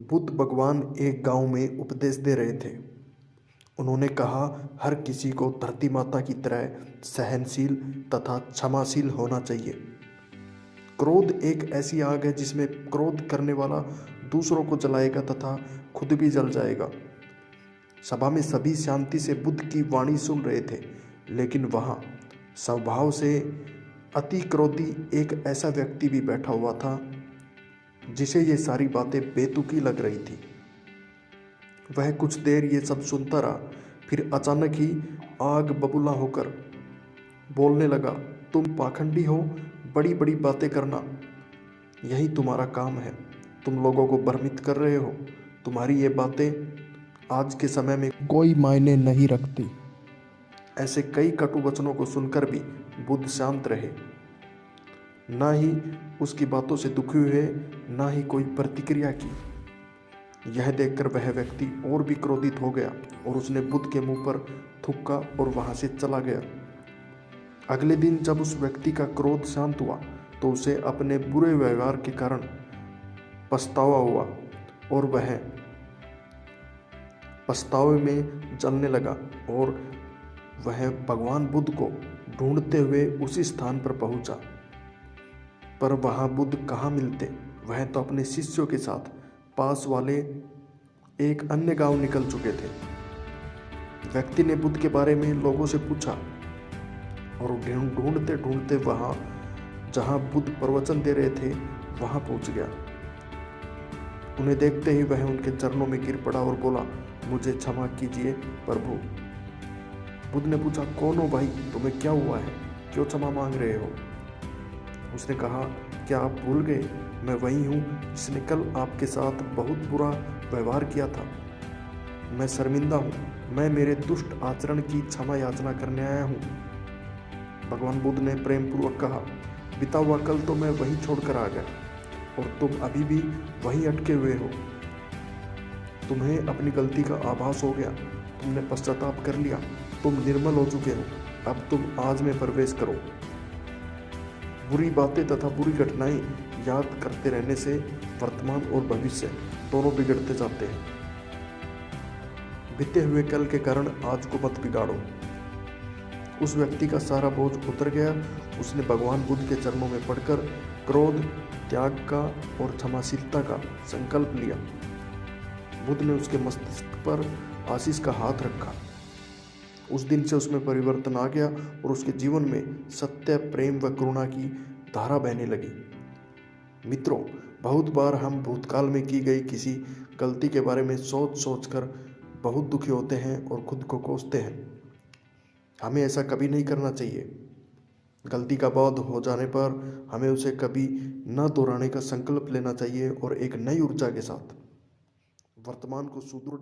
बुद्ध भगवान एक गांव में उपदेश दे रहे थे। उन्होंने कहा, हर किसी को धरती माता की तरह सहनशील तथा क्षमाशील होना चाहिए। क्रोध एक ऐसी आग है जिसमें क्रोध करने वाला दूसरों को जलाएगा तथा खुद भी जल जाएगा। सभा में सभी शांति से बुद्ध की वाणी सुन रहे थे, लेकिन वहाँ स्वभाव से अति क्रोधी एक ऐसा व्यक्ति भी बैठा हुआ था जिसे ये सारी बातें बेतुकी लग रही थी। वह कुछ देर ये सब सुनता रहा, फिर अचानक ही आग बबूला होकर बोलने लगा, तुम पाखंडी हो, बड़ी बड़ी बातें करना यही तुम्हारा काम है। तुम लोगों को भ्रमित कर रहे हो। तुम्हारी ये बातें आज के समय में कोई मायने नहीं रखती। ऐसे कई कटु वचनों को सुनकर भी बुद्ध शांत रहे। ना ही उसकी बातों से दुखी हुए, ना ही कोई प्रतिक्रिया की। यह देखकर वह व्यक्ति और भी क्रोधित हो गया और उसने बुद्ध के मुंह पर थूका और वहां से चला गया। अगले दिन जब उस व्यक्ति का क्रोध शांत हुआ तो उसे अपने बुरे व्यवहार के कारण पछतावा हुआ और वह पछतावे में जलने लगा और वह भगवान बुद्ध को ढूंढते हुए उसी स्थान पर पहुंचा। पर वहां बुद्ध कहाँ मिलते। वह तो अपने शिष्यों के साथ पास वाले एक अन्य गांव निकल चुके थे। व्यक्ति ने बुद्ध के बारे में लोगों से पूछा और ढूंढते ढूंढते वहां जहां बुद्ध प्रवचन दे रहे थे वहां पहुंच गया। उन्हें देखते ही वह उनके चरणों में गिर पड़ा और बोला, मुझे क्षमा कीजिए प्रभु। बुद्ध ने पूछा, कौन हो भाई, तुम्हें क्या हुआ है, क्यों क्षमा मांग रहे हो? उसने कहा, क्या आप भूल गए, मैं वही हूँ जिसने कल आपके साथ बहुत बुरा व्यवहार किया था। मैं शर्मिंदा हूँ, मैं मेरे दुष्ट आचरण की क्षमा याचना करने आया हूँ। भगवान बुद्ध ने प्रेम पूर्वक कहा, बीता हुआ कल तो मैं वहीं छोड़कर आ गया और तुम अभी भी वहीं अटके हुए हो। तुम्हें अपनी गलती का आभास हो गया, तुमने पश्चाताप कर लिया, तुम निर्मल हो चुके हो। अब तुम आज में प्रवेश करो। बुरी बातें तथा बुरी घटनाएं याद करते रहने से वर्तमान और भविष्य दोनों बिगड़ते जाते हैं। बीते हुए कल के कारण आज को मत बिगाड़ो। उस व्यक्ति का सारा बोझ उतर गया। उसने भगवान बुद्ध के चरणों में पड़कर क्रोध, त्याग का और क्षमाशीलता का संकल्प लिया। बुद्ध ने उसके मस्तिष्क पर आशीष का हाथ रखा। उस दिन से उसमें परिवर्तन आ गया और उसके जीवन में सत्य, प्रेम व करुणा की धारा बहने लगी। मित्रों, बहुत बार हम भूतकाल में की गई किसी गलती के बारे में सोच कर बहुत दुखी होते हैं और खुद को कोसते हैं। हमें ऐसा कभी नहीं करना चाहिए। गलती का बोध हो जाने पर हमें उसे कभी न दोहराने का संकल्प लेना चाहिए और एक नई ऊर्जा के साथ वर्तमान को सुदृढ़